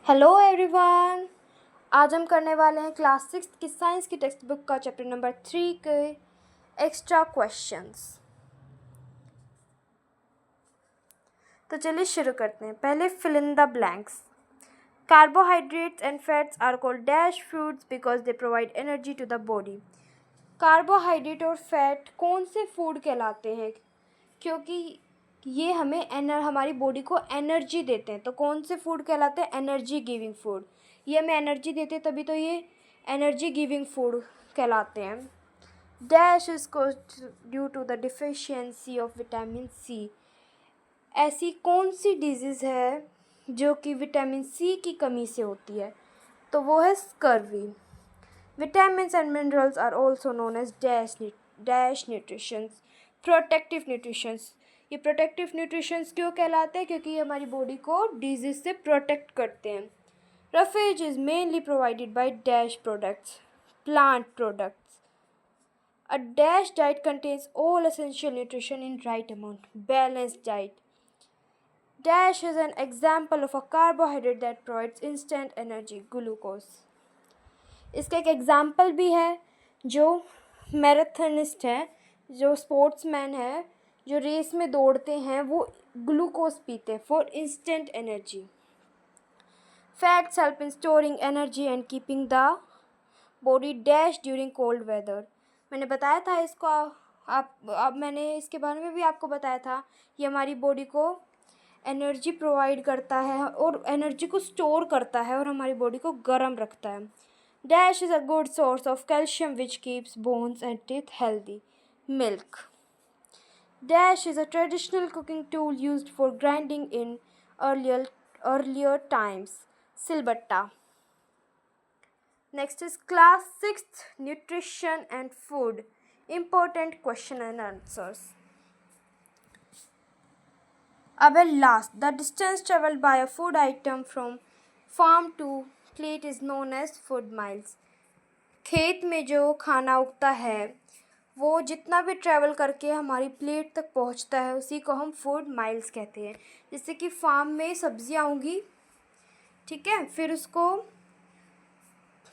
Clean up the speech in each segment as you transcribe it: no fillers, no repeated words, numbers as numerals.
Hello everyone. आज हम करने वाले हैं क्लास 6 की साइंस की टेक्स्ट बुक का चैप्टर नंबर 3 के एक्स्ट्रा क्वेश्चंस। तो चलिए शुरू करते हैं। पहले fill in the blanks. Carbohydrates and fats are called dash foods because they provide energy to the body. Carbohydrate और फैट कौन से फूड कहलाते हैं? क्योंकि ये हमारी बॉडी को एनर्जी देते हैं। तो कौन से फूड कहलाते हैं? Energy giving food. ये हमें एनर्जी देते हैं, तभी तो ये एनर्जी गिविंग फूड कहलाते हैं। Dash is caused due to the deficiency of vitamin C. ऐसी कौन सी डिजीज़ है जो कि विटामिन सी की कमी से होती है? तो वो है scurvy. Vitamins and minerals are also known as dash nutritions, protective nutritions। ये प्रोटेक्टिव न्यूट्रिशंस क्यों कहलाते हैं? क्योंकि ये हमारी बॉडी को डिजीज से प्रोटेक्ट करते हैं। Roughage is mainly provided by dash products, plant products. A dash diet contains all essential nutrition in right amount, balanced diet। Dash is an example of a carbohydrate that provides instant energy, glucose। इसका एक example भी है। जो मैराथनिस्ट हैं, जो sportsman हैं, जो race में दौड़ते हैं, वो ग्लूकोज पीते हैं for instant energy. Fats help in storing energy and keeping the body dash during cold weather. मैंने बताया था इसको। अब मैंने इसके बारे में भी आपको बताया था। ये हमारी बॉडी को एनर्जी प्रोवाइड करता है और एनर्जी को स्टोर करता है और हमारी बॉडी को गर्म रखता है। Dash is a good source of calcium which keeps bones and teeth healthy. Milk. Dash is a traditional cooking tool used for grinding in earlier times. Silbatta. Next is class 6th nutrition and food. Important question and answers. अब last, the distance traveled by a food item from farm to plate is known as food miles। खेत में जो खाना उगता है वो जितना भी ट्रैवल करके हमारी प्लेट तक पहुंचता है उसी को हम फूड माइल्स कहते हैं। जैसे कि फार्म में सब्जियां उगी, ठीक है, फिर उसको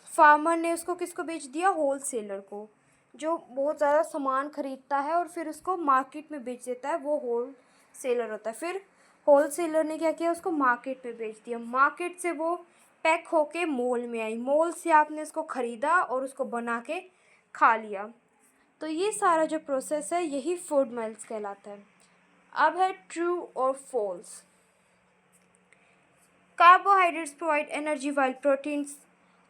फार्मर ने उसको किसको बेच दिया? होलसेलर को, जो बहुत ज़्यादा सामान ख़रीदता है और फिर उसको मार्केट में बेच देता है, वो होलसेलर होता है। फिर होलसेलर ने क्या किया? उसको मार्केट में बेच दिया। मार्केट से वो पैक होके मॉल में आई, मॉल से आपने उसको ख़रीदा और उसको बना के खा लिया। तो ये सारा जो प्रोसेस है यही फूड माइल्स कहलाता है। अब है ट्रू और false. Carbohydrates provide energy while proteins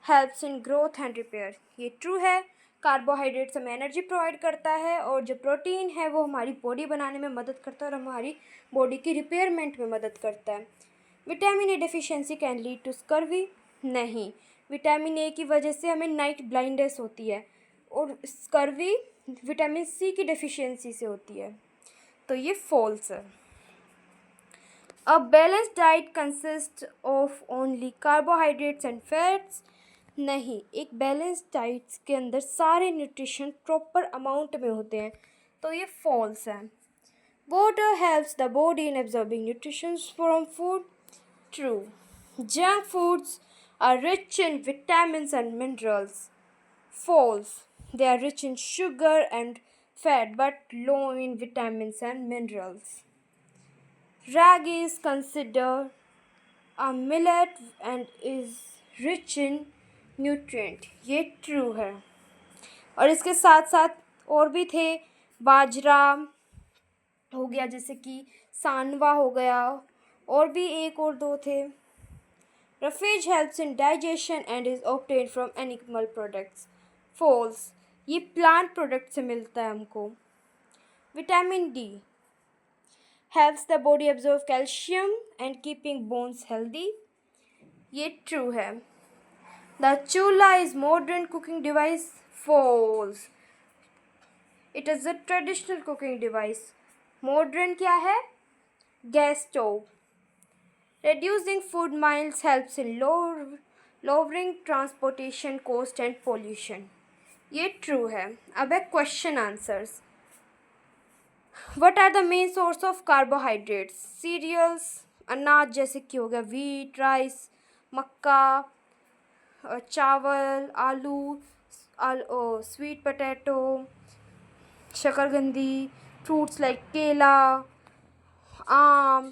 helps in growth and repair. ये ट्रू है। कार्बोहाइड्रेट्स हमें एनर्जी प्रोवाइड करता है और जो प्रोटीन है वो हमारी बॉडी बनाने में मदद करता है और हमारी बॉडी की रिपेयरमेंट में मदद करता है। Vitamin A deficiency can lead to scurvy. नहीं, विटामिन ए की वजह से हमें नाइट ब्लाइंडनेस होती है और स्कर्वी विटामिन सी की डेफिशिएंसी से होती है। तो ये फॉल्स है। A balanced diet consist of only carbohydrates and fats. नहीं, एक बैलेंस्ड डाइट के अंदर सारे न्यूट्रिशन प्रॉपर अमाउंट में होते हैं। तो ये फॉल्स है। Water helps the body in absorbing nutrition from food. True. Junk foods are rich in vitamins and minerals. False. They are rich in sugar and fat but low in vitamins and minerals. Ragi is considered a millet and is rich in nutrient। ये true है। और इसके साथ साथ और भी थे। बाजरा हो गया, जैसे कि सांवा हो गया, और भी एक और दो थे। Roughage helps in digestion and is obtained from animal products। False। ये plant product से मिलता है हमको। Vitamin D helps the body absorb calcium and keeping bones healthy। ये true है। The chula is modern cooking device। False। It is a traditional cooking device। Modern क्या है? Gas stove। Reducing food miles helps in lowering transportation cost and pollution। ये true है। अब है question answers. What are the main source of carbohydrates? Cereals, अनाज जैसे कि हो गया वीट, राइस, मक्का, चावल, आलू, स्वीट पोटैटो, शकरकंदी, फ्रूट्स लाइक केला, आम,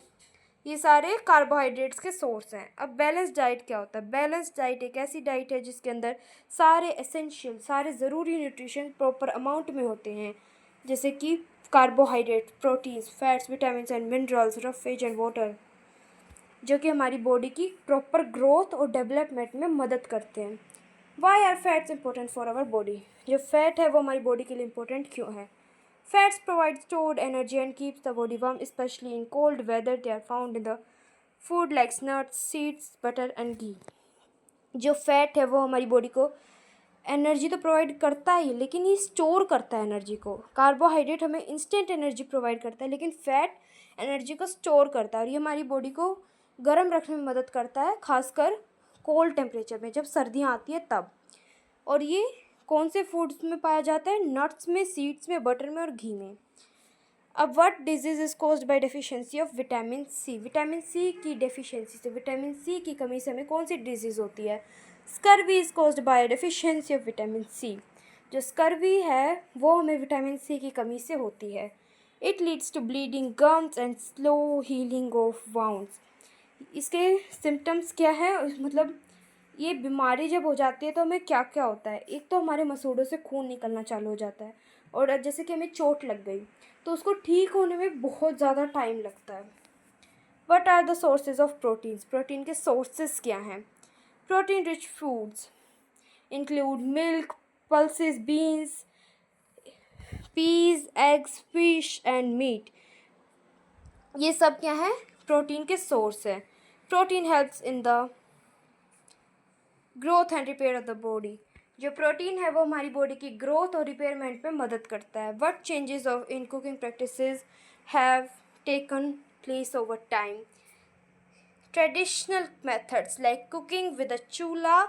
ये सारे कार्बोहाइड्रेट्स के सोर्स हैं। अब बैलेंस डाइट क्या होता है? बैलेंस डाइट एक ऐसी डाइट है जिसके अंदर सारे एसेंशियल, सारे ज़रूरी न्यूट्रिशन प्रॉपर अमाउंट में होते हैं, जैसे कि carbohydrate, proteins, fats, vitamins and minerals, roughage and water, जो कि हमारी बॉडी की प्रॉपर ग्रोथ और डेवलपमेंट में मदद करते हैं। Why are fats important for our body? जो फैट है वो हमारी बॉडी के लिए इम्पोर्टेंट क्यों है? Fats provide stored energy and keeps the body warm, especially in cold weather. They are found in the food like nuts, seeds, butter and ghee. जो fat है वो हमारी बॉडी को एनर्जी तो प्रोवाइड करता ही, लेकिन ये स्टोर करता है एनर्जी को। कार्बोहाइड्रेट हमें इंस्टेंट एनर्जी प्रोवाइड करता है, लेकिन फैट एनर्जी को स्टोर करता है और ये हमारी बॉडी को गर्म रखने में मदद करता है, खासकर कोल्ड टेम्परेचर में, जब सर्दियाँ आती है तब। और ये कौन से फूड्स में पाया जाता है? नट्स में, सीड्स में, बटर में और घी में। अब what disease is caused by deficiency of vitamin C? Vitamin C की डेफिशिएंसी से, विटामिन सी की कमी से हमें कौन सी डिजीज़ होती है? Scurvy is caused by deficiency of vitamin C. जो स्कर्वी है वो हमें विटामिन सी की कमी से होती है। It leads to bleeding gums and slow healing of wounds. इसके सिम्टम्स क्या है? मतलब ये बीमारी जब हो जाती है तो हमें क्या क्या होता है? एक तो हमारे मसूड़ों से खून निकलना चालू हो जाता है, और जैसे कि हमें चोट लग गई तो उसको ठीक होने में बहुत ज़्यादा टाइम लगता है। What are the sources of proteins? Protein के सोर्सेज क्या हैं? Protein rich foods include milk, pulses, beans, peas, eggs, fish and meat. ये सब क्या है? प्रोटीन के सोर्स है। Protein helps in the growth and repair of the body. जो प्रोटीन है वो हमारी बॉडी की ग्रोथ और रिपेयरमेंट में मदद करता है। What changes of in cooking practices have taken place over time? Traditional methods like cooking with a चूल्हा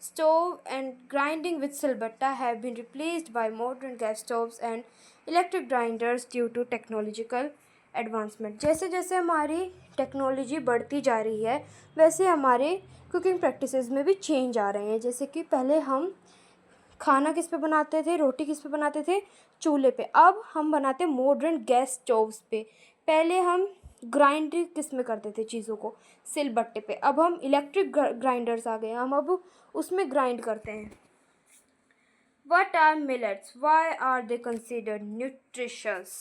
stove and grinding with silbatta have been replaced by modern gas stoves and electric grinders due to technological advancement. जैसे जैसे हमारी technology बढ़ती जा रही है वैसे हमारे कुकिंग प्रैक्टिसेस में भी चेंज आ रहे हैं। जैसे कि पहले हम खाना किस पे बनाते थे, रोटी किस पे बनाते थे? चूल्हे पे। अब हम बनाते मॉडर्न गैस स्टोव्स पे। पहले हम ग्राइंड किस में करते थे चीज़ों को? सिलबट्टे पे। अब हम इलेक्ट्रिक ग्राइंडर्स आ गए, हम अब उसमें ग्राइंड करते हैं। What are millets? Why are they considered nutritious?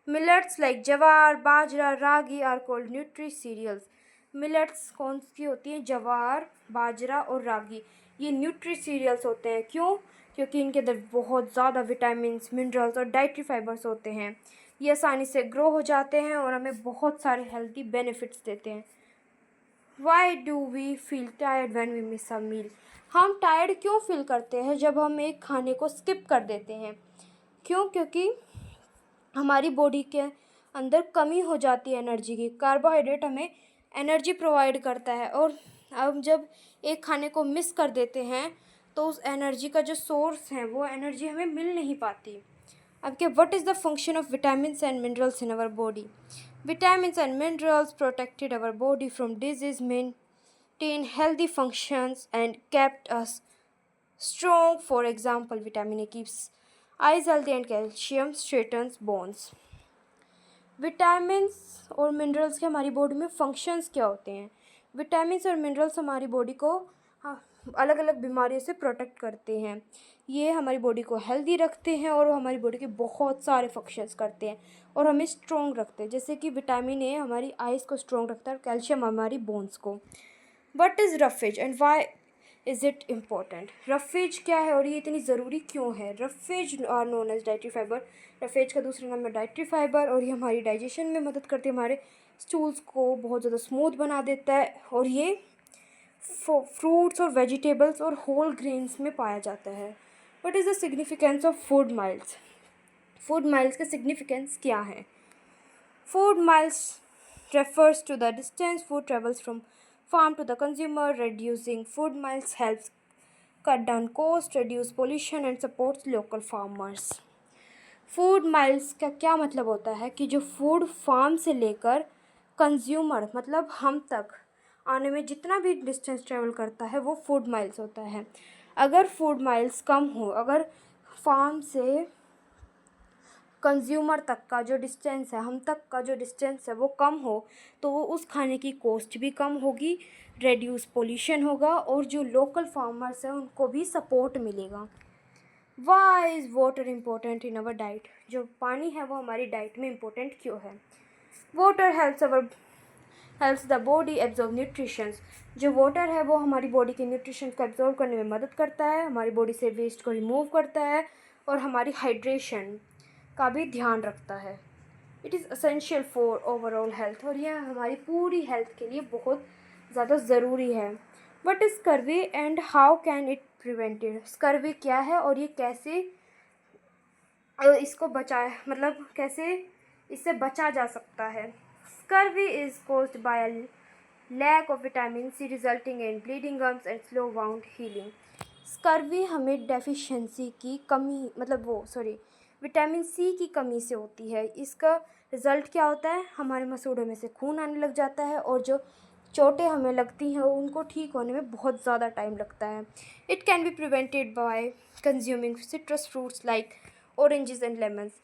Millets like jawar, bajra, ragi are called nutri-cereals. Millets कौन सी होती हैं? जवार, बाजरा और रागी। ये न्यूट्री सीरियल्स होते हैं। क्यों? क्योंकि इनके अंदर बहुत ज़्यादा विटामिन्स, मिनरल्स और डाइटरी फाइबर्स होते हैं। ये आसानी से ग्रो हो जाते हैं और हमें बहुत सारे हेल्दी बेनिफिट्स देते हैं। Why do we feel tired when we miss a meal? हम टायर्ड क्यों फील करते हैं जब हम एक खाने को स्किप कर देते हैं? क्यों? क्योंकि हमारी बॉडी के अंदर कमी हो जाती है एनर्जी की। कार्बोहाइड्रेट हमें एनर्जी प्रोवाइड करता है, और अब जब एक खाने को मिस कर देते हैं तो उस एनर्जी का जो सोर्स है वो एनर्जी हमें मिल नहीं पाती। अब क्या, what is the function of vitamins and minerals in our body? Vitamins and minerals protected our body from disease, maintain healthy functions and kept us strong. For example, vitamin A keeps eyes healthy and calcium straightens bones. Vitamins और minerals के हमारी body में functions क्या होते हैं? Vitamins और minerals हमारी body को अलग अलग बीमारियों से प्रोटेक्ट करते हैं। ये हमारी बॉडी को हेल्दी रखते हैं और वो हमारी बॉडी के बहुत सारे फंक्शंस करते हैं और हमें स्ट्रॉन्ग रखते हैं। जैसे कि विटामिन ए हमारी आइज़ को स्ट्रॉन्ग रखता है और कैल्शियम हमारी बोन्स को। What is roughage and why is it important? Roughage क्या है और ये इतनी ज़रूरी क्यों है? Roughage are known as dietary fibre. Roughage का दूसरा नाम है डाइटरी फाइबर, और ये हमारी डाइजेशन में मदद करती है, हमारे स्टूल्स को बहुत ज़्यादा स्मूथ बना देता है, और ये फ्रूट्स और वेजिटेबल्स और होल ग्रेन्स में पाया जाता है। What is the significance of food miles? Food miles का सिग्निफिकेंस क्या है? Food miles refers to the distance food travels from farm to the consumer. Reducing food miles helps cut down cost, reduce pollution and supports local farmers. Food miles का क्या मतलब होता है कि जो फूड फार्म से लेकर कंज्यूमर मतलब हम तक आने में जितना भी डिस्टेंस ट्रेवल करता है वो फूड माइल्स होता है। अगर फूड माइल्स कम हो, अगर फार्म से कंज्यूमर तक का जो डिस्टेंस है, हम तक का जो डिस्टेंस है वो कम हो, तो वो उस खाने की कॉस्ट भी कम होगी, रेड्यूस पोल्यूशन होगा और जो लोकल फार्मर्स हैं उनको भी सपोर्ट मिलेगा। Why is water important in our diet? जो पानी है वो हमारी डाइट में इम्पोर्टेंट क्यों है? Water helps the body absorb nutritions. जो वाटर है वो हमारी बॉडी के न्यूट्रिशन को एब्जॉर्ब करने में मदद करता है, हमारी बॉडी से वेस्ट को रिमूव करता है और हमारी हाइड्रेशन का भी ध्यान रखता है। It is essential for overall health, और यह हमारी पूरी हेल्थ के लिए बहुत ज़्यादा ज़रूरी है। What is scurvy and how can it prevented? Scurvy क्या है और ये कैसे इसको बचाए, मतलब कैसे इससे बचा जा सकता है? Scurvy is caused by a lack of vitamin C resulting in bleeding gums and slow wound healing. Scurvy हमें डेफिशिएंसी की कमी, विटामिन सी की कमी से होती है। इसका रिज़ल्ट क्या होता है? हमारे मसूड़ों में से खून आने लग जाता है और जो चोटें हमें लगती हैं उनको ठीक होने में बहुत ज़्यादा टाइम लगता है। It can be prevented by consuming citrus fruits like oranges and lemons.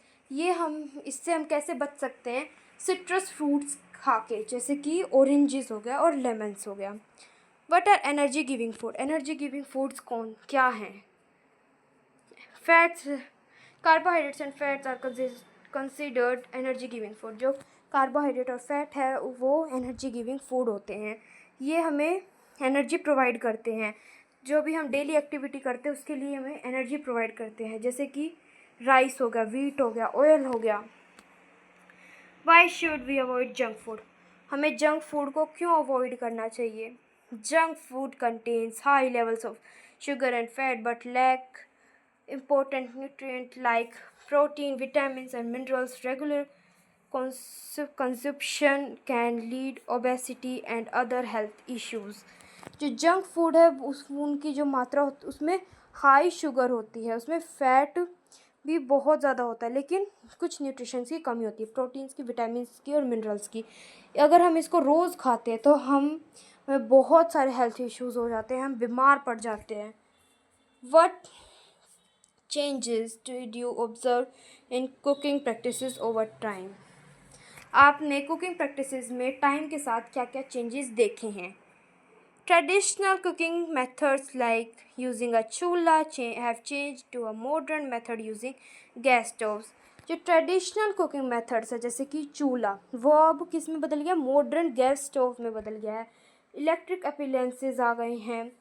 इससे हम कैसे बच सकते हैं? सिट्रस फ्रूट्स खा के, जैसे कि ऑरेंजेस हो गया और लेमन्स हो गया। What are energy giving food? Energy giving foods क्या हैं? Fats, carbohydrates and fats are considered energy giving food. जो कार्बोहाइड्रेट और फैट है वो एनर्जी गिविंग फूड होते हैं। ये हमें एनर्जी प्रोवाइड करते हैं। जो भी हम डेली एक्टिविटी करते हैं उसके लिए हमें एनर्जी प्रोवाइड करते हैं, जैसे कि राइस हो गया, व्हीट हो गया, ऑयल हो गया। Why should we avoid junk food? हमें जंक फूड को क्यों अवॉइड करना चाहिए? Junk food contains high levels of sugar and fat but lack important nutrients like protein, vitamins and minerals. Regular consumption can lead obesity and other health issues. जो junk food है उनकी जो मात्रा होती है उसमें हाई शुगर होती है, उसमें फ़ैट भी बहुत ज़्यादा होता है, लेकिन कुछ न्यूट्रिशंस की कमी होती है, प्रोटीन्स की, विटामिन्स की और मिनरल्स की। अगर हम इसको रोज़ खाते हैं तो हमें बहुत सारे हेल्थ इश्यूज़ हो जाते हैं, हम बीमार पड़ जाते हैं। What changes did you observe in cooking practices over time? आपने कुकिंग प्रैक्टिसेस में टाइम के साथ क्या क्या चेंजेस देखे हैं? Traditional cooking methods like using a chulha have change to a modern method using gas stoves. जो ट्रेडिशनल कुकिंग मेथड्स है जैसे कि चूल्हा, वो अब किस में बदल गया? मॉडर्न गैस स्टोव में बदल गया है। इलेक्ट्रिक अप्लायंसेस आ गए हैं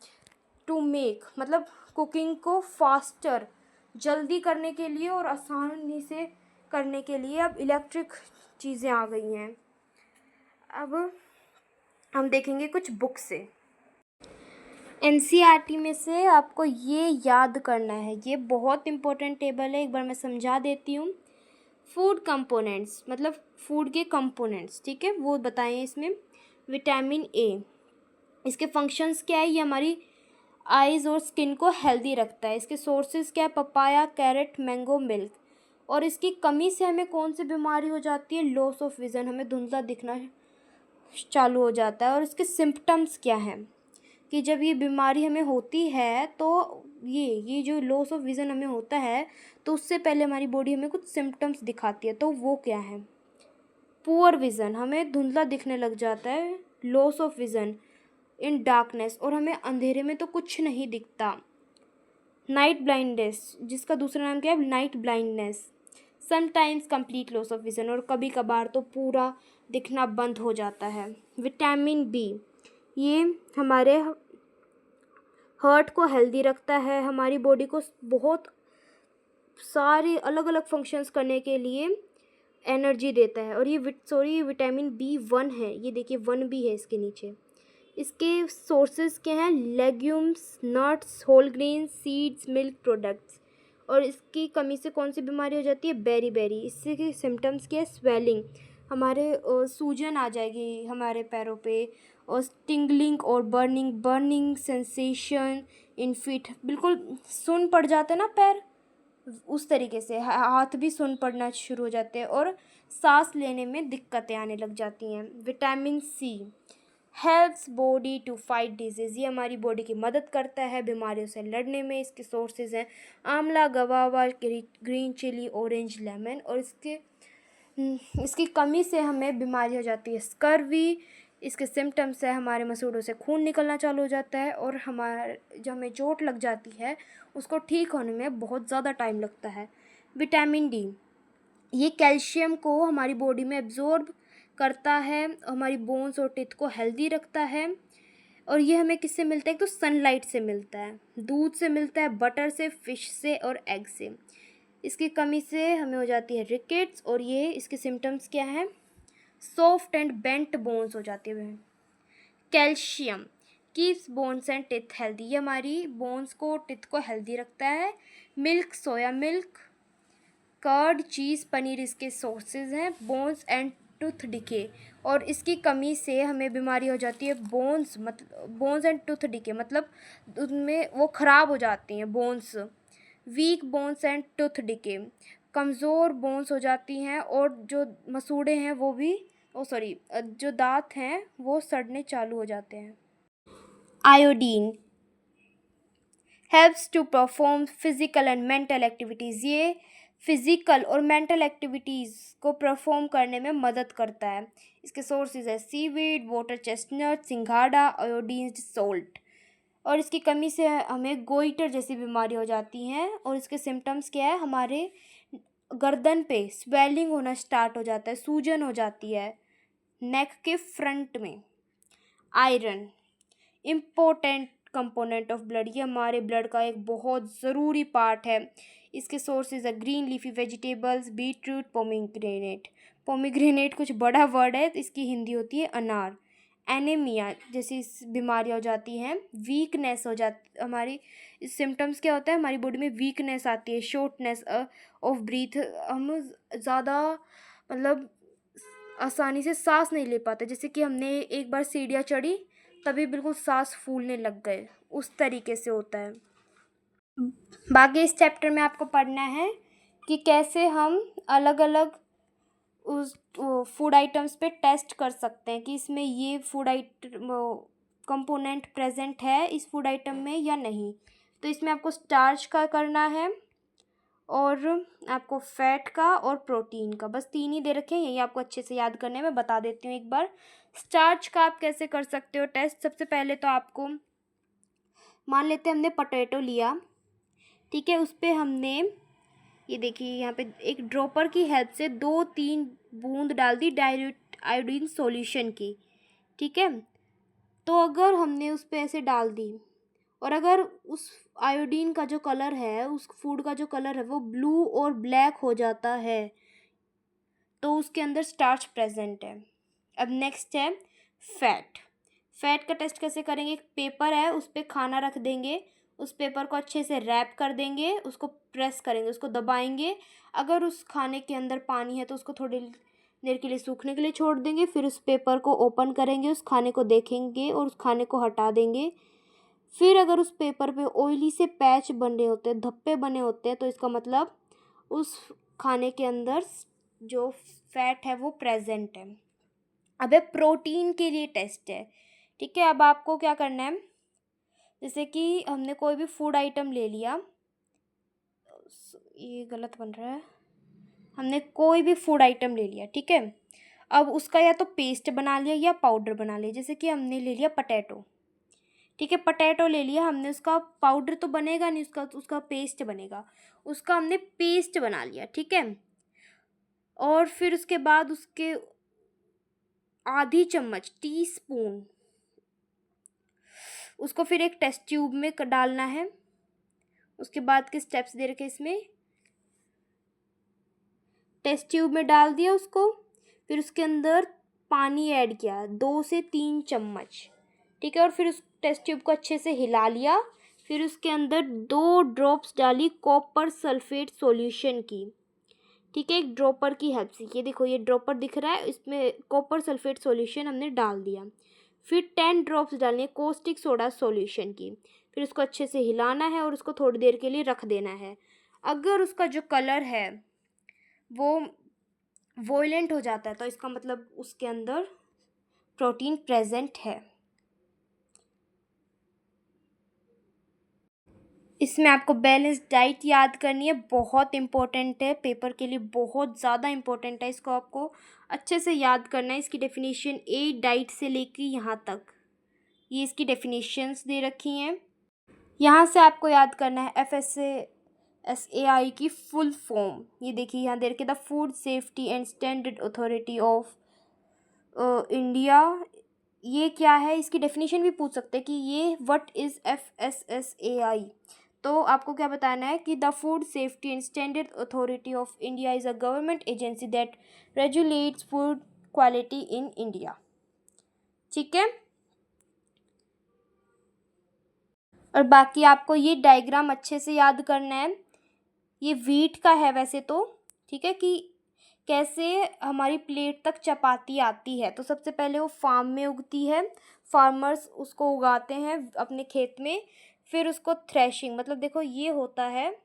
टू मेक, मतलब कुकिंग को फास्टर, जल्दी करने के लिए और आसानी से करने के लिए अब इलेक्ट्रिक चीज़ें आ गई हैं। अब हम देखेंगे कुछ बुक से। एनसीईआरटी में से आपको ये याद करना है, ये बहुत इम्पोर्टेंट टेबल है, एक बार मैं समझा देती हूँ। फूड कंपोनेंट्स, मतलब फूड के कंपोनेंट्स, ठीक है, वो बताएं इसमें। विटामिन ए, इसके फंक्शंस क्या है? ये हमारी आइज़ और स्किन को हेल्दी रखता है। इसके सोर्सेज क्या है? Papaya, carrot, mango, milk. और इसकी कमी से हमें कौन सी बीमारी हो जाती है? लॉस ऑफ विज़न, हमें धुंधला दिखना चालू हो जाता है। और इसके सिम्पटम्स क्या हैं कि जब ये बीमारी हमें होती है तो ये जो लॉस ऑफ विज़न हमें होता है तो उससे पहले हमारी बॉडी हमें कुछ सिम्पटम्स दिखाती है, तो वो क्या है? पुअर विज़न, हमें धुंधला दिखने लग जाता है। Loss of vision in darkness, और हमें अंधेरे में तो कुछ नहीं दिखता। नाइट ब्लाइंडनेस, जिसका दूसरा नाम क्या है? Night blindness. Sometimes complete loss of vision, और कभी कभार तो पूरा दिखना बंद हो जाता है। विटामिन बी, ये हमारे हार्ट को हेल्दी रखता है, हमारी बॉडी को बहुत सारे अलग अलग फंक्शंस करने के लिए एनर्जी देता है। और ये विटामिन B1 है, ये देखिए 1 भी है इसके नीचे। इसके सोर्सेज क्या हैं? Legumes, nuts, whole grains, seeds, milk products. और इसकी कमी से कौन सी बीमारी हो जाती है? बेरी। इससे के सिम्टम्स क्या है? स्वेलिंग, हमारे सूजन आ जाएगी हमारे पैरों पे, और टिंगलिंग और बर्निंग सेंसेशन इन फीट, बिल्कुल सुन पड़ जाते हैं ना पैर, उस तरीके से हाथ भी सुन पड़ना शुरू हो जाते हैं और सांस लेने में दिक्कतें आने लग जाती हैं। Vitamin C helps body to fight disease, ये हमारी बॉडी की मदद करता है बीमारियों से लड़ने में। इसके सोर्सेज हैं amla, guava, green chilli, orange, lemon. और इसकी कमी से हमें बीमारी हो जाती है स्कर्वी। इसके सिम्टम्स है हमारे मसूड़ों से खून निकलना चालू हो जाता है और जो हमें चोट लग जाती है उसको ठीक होने में बहुत ज़्यादा टाइम लगता है। विटामिन डी, ये कैल्शियम को हमारी बॉडी में एब्जॉर्ब करता है, हमारी बोन्स और टीथ को हेल्दी रखता है। और ये हमें किससे मिलता है? एक तो सनलाइट से मिलता है, दूध से मिलता है, बटर से, फिश से और एग से। इसकी कमी से हमें हो जाती है रिकेट्स। और ये इसके सिम्टम्स क्या हैं? सॉफ्ट एंड बेंट बोन्स हो जाती है। Calcium keeps bones and teeth healthy, ये हमारी बोन्स को, टिथ को हेल्दी रखता है। मिल्क, सोया मिल्क, कर्ड, चीज़, पनीर इसके सोर्सेज हैं। बोन्स एंड टूथ डिके, और इसकी कमी से हमें बीमारी हो जाती है बोन्स एंड टूथ डिके, मतलब उनमें वो ख़राब हो जाती हैं bones. Weak bones and tooth decay, कमज़ोर बोन्स हो जाती हैं और जो मसूड़े हैं वो भी जो दांत हैं वो सड़ने चालू हो जाते हैं। Iodine helps to perform physical and mental activities, ये फिजिकल और मेंटल एक्टिविटीज़ को परफॉर्म करने में मदद करता है। इसके सोर्सेज है सीवीड, वाटर चेस्टनट, सिंघाड़ा, आयोडीन सोल्ट। और इसकी कमी से हमें गोइटर जैसी बीमारी हो जाती हैं। और इसके सिम्टम्स क्या है? हमारे गर्दन पे स्वेलिंग होना स्टार्ट हो जाता है, सूजन हो जाती है नेक के फ्रंट में। Iron important component of blood, ये हमारे ब्लड का एक बहुत ज़रूरी पार्ट है। इसके सोर्सेज है green leafy vegetables, beetroot, pomegranate. Pomegranate कुछ बड़ा वर्ड है, तो इसकी हिंदी होती है अनार। एनीमिया जैसी बीमारियाँ हो जाती हैं। वीकनेस हो जाती हमारी, सिम्टम्स क्या होता है? हमारी बॉडी में वीकनेस आती है, शॉर्टनेस ऑफ ब्रीथ, हम ज़्यादा मतलब आसानी से सांस नहीं ले पाते। जैसे कि हमने एक बार सीढ़ियाँ चढ़ी तभी बिल्कुल सांस फूलने लग गए, उस तरीके से होता है। बाकी इस चैप्टर में आपको पढ़ना है कि कैसे हम अलग अलग उस फूड आइटम्स पे टेस्ट कर सकते हैं कि इसमें ये फूड आइटम कंपोनेंट प्रेजेंट है इस फूड आइटम में या नहीं। तो इसमें आपको स्टार्च का करना है और आपको फैट का और प्रोटीन का, बस 3 ही दे रखे हैं, यही आपको अच्छे से याद करने में बता देती हूँ एक बार। स्टार्च का आप कैसे कर सकते हो टेस्ट? सबसे पहले तो आपको मान लेते हैं हमने पोटैटो लिया, ठीक है, उस पर हमने ये देखिए यहाँ पे एक ड्रॉपर की हेल्प से 2-3 बूंद डाल दी डाइल्यूट आयोडीन सॉल्यूशन की, ठीक है। तो अगर हमने उस पर ऐसे डाल दी और अगर उस आयोडीन का जो कलर है, उस फूड का जो कलर है वो ब्लू और ब्लैक हो जाता है, तो उसके अंदर स्टार्च प्रेजेंट है। अब नेक्स्ट है फैट। फैट का टेस्ट कैसे करेंगे? एक पेपर है, उस पर खाना रख देंगे, उस पेपर को अच्छे से रैप कर देंगे, उसको प्रेस करेंगे, उसको दबाएंगे। अगर उस खाने के अंदर पानी है तो उसको थोड़ी देर के लिए सूखने के लिए छोड़ देंगे, फिर उस पेपर को ओपन करेंगे, उस खाने को देखेंगे और उस खाने को हटा देंगे। फिर अगर उस पेपर पे ऑयली से पैच बने होते हैं, धब्बे बने होते हैं, तो इसका मतलब उस खाने के अंदर जो फैट है वो प्रेजेंट है। अब है प्रोटीन के लिए टेस्ट है, ठीक है। अब आपको क्या करना है, जैसे कि हमने कोई भी फूड आइटम ले लिया, ये गलत बन रहा है, हमने कोई भी फूड आइटम ले लिया, ठीक है। अब उसका या तो पेस्ट बना लिया या पाउडर बना लिया। जैसे कि हमने ले लिया पटैटो, ठीक है, पटैटो ले लिया हमने, उसका पाउडर तो बनेगा नहीं, उसका पेस्ट बनेगा, उसका हमने पेस्ट बना लिया, ठीक है। और फिर उसके बाद उसके आधी चम्मच, टीस्पून, उसको फिर एक टेस्ट ट्यूब में डालना है। उसके बाद के स्टेप्स दे रखे इसमें, टेस्ट ट्यूब में डाल दिया उसको, फिर उसके अंदर पानी ऐड किया 2 से 3 चम्मच, ठीक है। और फिर उस टेस्ट ट्यूब को अच्छे से हिला लिया, फिर उसके अंदर 2 ड्रॉप्स डाली कॉपर सल्फेट सॉल्यूशन की, ठीक है, एक ड्रॉपर की हेल्प से। ये देखो ये ड्रॉपर दिख रहा है, इसमें कॉपर सल्फेट सॉल्यूशन हमने डाल दिया। फिर 10 ड्रॉप्स डालनी है कोस्टिक सोडा सॉल्यूशन की, फिर उसको अच्छे से हिलाना है और उसको थोड़ी देर के लिए रख देना है। अगर उसका जो कलर है वो वोयलेंट हो जाता है तो इसका मतलब उसके अंदर प्रोटीन प्रेजेंट है। इसमें आपको बैलेंस डाइट याद करनी है, बहुत इम्पोर्टेंट है, पेपर के लिए बहुत ज़्यादा इम्पोर्टेंट है, इसको आपको अच्छे से याद करना है। इसकी डेफिनेशन ए डाइट से लेकर यहाँ तक, ये इसकी डेफिनेशंस दे रखी हैं। यहाँ से आपको याद करना है FSSAI की फुल फॉर्म। ये देखिए यहाँ दे रखे, the food safety and standard authority of India. ये क्या है, इसकी डेफिनेशन भी पूछ सकते हैं कि ये व्हाट इज़ FSSAI। तो आपको क्या बताना है कि the food safety and standard authority of India is a government agency that regulates food quality in India. ठीक है, और बाकी आपको ये डायग्राम अच्छे से याद करना है। ये वीट का है वैसे तो, ठीक है, कि कैसे हमारी प्लेट तक चपाती आती है। तो सबसे पहले वो फार्म में उगती है, फार्मर्स उसको उगाते हैं अपने खेत में, फिर उसको थ्रेशिंग, मतलब देखो ये होता है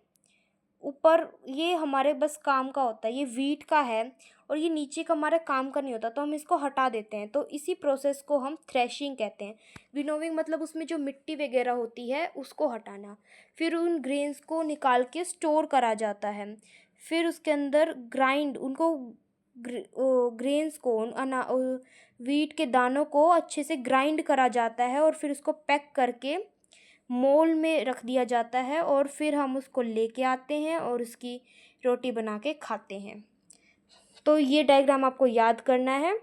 ऊपर, ये हमारे बस काम का होता है, ये वीट का है और ये नीचे का हमारा काम का नहीं होता, तो हम इसको हटा देते हैं। तो इसी प्रोसेस को हम थ्रेशिंग कहते हैं। विनोविंग मतलब उसमें जो मिट्टी वगैरह होती है उसको हटाना। फिर उन ग्रेन्स को निकाल के स्टोर करा जाता है। फिर उसके अंदर ग्राइंड, उनको ग्रेन्स को, वीट के दानों को अच्छे से ग्राइंड करा जाता है और फिर उसको पैक करके मोल में रख दिया जाता है और फिर हम उसको लेके आते हैं और उसकी रोटी बना के खाते हैं। तो ये डायग्राम आपको याद करना है।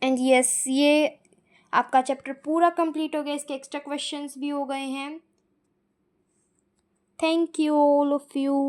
एंड यस, ये आपका चैप्टर पूरा कंप्लीट हो गया, इसके एक्स्ट्रा क्वेश्चंस भी हो गए हैं। Thank you all of you.